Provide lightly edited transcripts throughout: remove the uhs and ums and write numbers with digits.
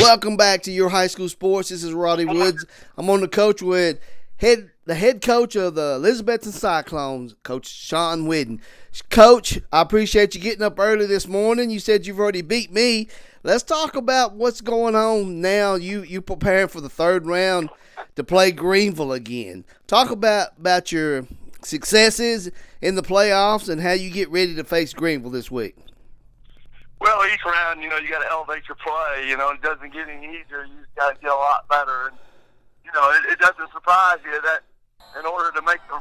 Welcome back to your high school sports. This is Roddy Woods. I'm on the coach with the head coach of the Elizabethton Cyclones, Coach Shawn Witten. Coach, I appreciate you getting up early this morning. You said you've already beat me. Let's talk about what's going on now. You preparing for the third round to play Greenville again. Talk about your successes in the playoffs and how you get ready to face Greenville this week. Well, each round, you got to elevate your play. It doesn't get any easier. You just got to get a lot better. And, it doesn't surprise you that in order to make the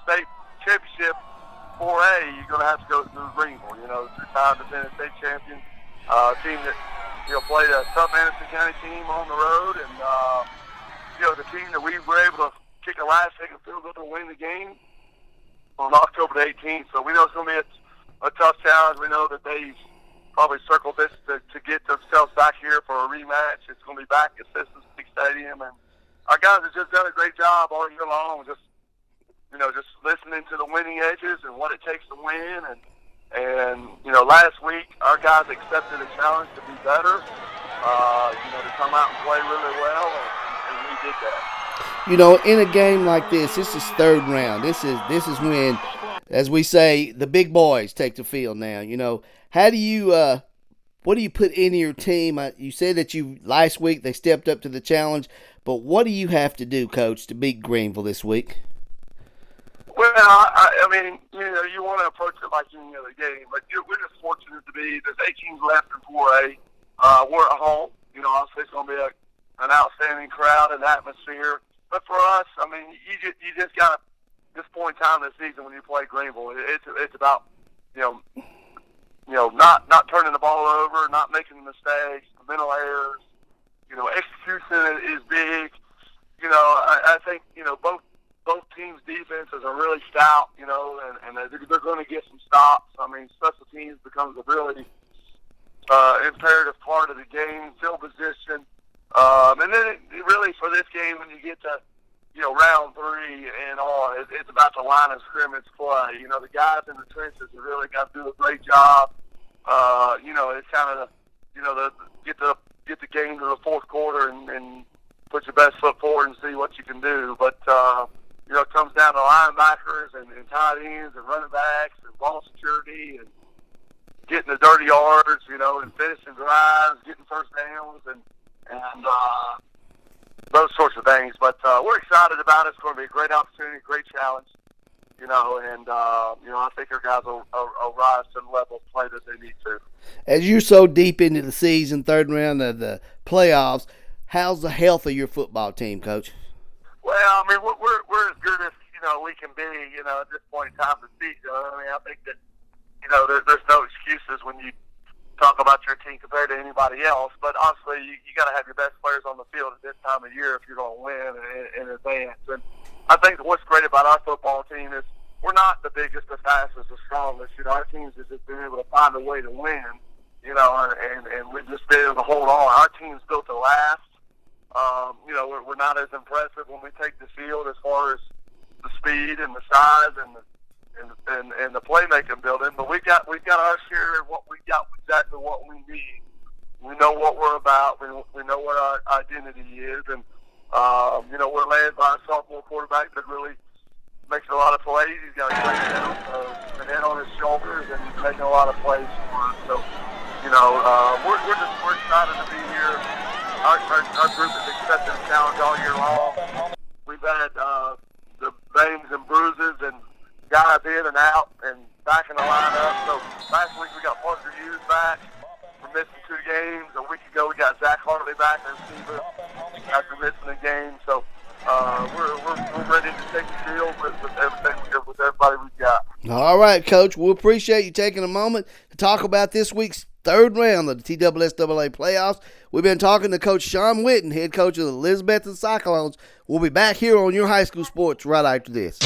state championship 4A, you're going to have to go through Greenville. Two-time defending state champion, team that, played a tough Anderson County team on the road. And, the team that we were able to kick a last-second field goal to win the game on October the 18th. So we know it's going to be a tough challenge. We know that they've probably circled this to get themselves back here for a rematch. It's going to be back at Citizens Bank Stadium, and our guys have just done a great job all year long, just listening to the winning edges and what it takes to win. And last week our guys accepted a challenge to be better, to come out and play really well, and we did that. In a game like this is third round. This is when, as we say, the big boys take the field now. How do you, what do you put into your team? You said that last week they stepped up to the challenge, but what do you have to do, Coach, to beat Greenville this week? Well, you want to approach it like any other game, but we're just fortunate to be, there's 8 teams left in 4A. We're at home. Obviously it's going to be an outstanding crowd and atmosphere. But for us, you just got to, this point in time this season when you play Greenville, it's about, not turning the ball over, not making mistakes, mental errors. Execution is big. I think both teams' defenses are really stout. And they're going to get some stops. Special teams becomes a really imperative part of the game. Field position, and then really for this game when you get to round 3 and on, it's about the line of scrimmage play. The guys in the trenches have really got to do a great job. It's kind of get the game to the fourth quarter and put your best foot forward and see what you can do. But it comes down to linebackers and tight ends and running backs and ball security and getting the dirty yards, and finishing drives, getting first downs and those sorts of things. But we're excited about it. It's going to be a great opportunity, great challenge. I think our guys will rise to the level of play that they need to. As you're so deep into the season, third round of the playoffs, how's the health of your football team, Coach? Well, we're as good as we can be. At this point in time of the season. I think that there's no excuses when you talk about your team compared to anybody else. But obviously, you got to have your best players on the field at this time of year if you're going to win and advance. And I think what's great about our football team is we're not the biggest, the fastest, the strongest. Our teams have just been able to find a way to win, and we've just been able to hold on. Our team's built to last. We're not as impressive when we take the field as far as the speed and the size and the playmaking building, but we've got our share of what we got, exactly what we need. We know what we're about. We know what our identity is, and we're led by a sophomore quarterback that really makes a lot of plays. He's got a head on his shoulders, and he's making a lot of plays for us. So, we're excited to be here. Our group has accepted the challenge all year long. We've had the bangs and bruises and guys in and out and back in the lineup. So last week we got Parker Hughes back. We're missing 2 games. A week ago we got Zach Hartley back in receiver after missing a game. So we're ready to take the field with everybody we've got. All right, Coach. We appreciate you taking a moment to talk about this week's third round of the TSSAA playoffs. We've been talking to Coach Shawn Witten, head coach of the Elizabethton Cyclones. We'll be back here on your high school sports right after this.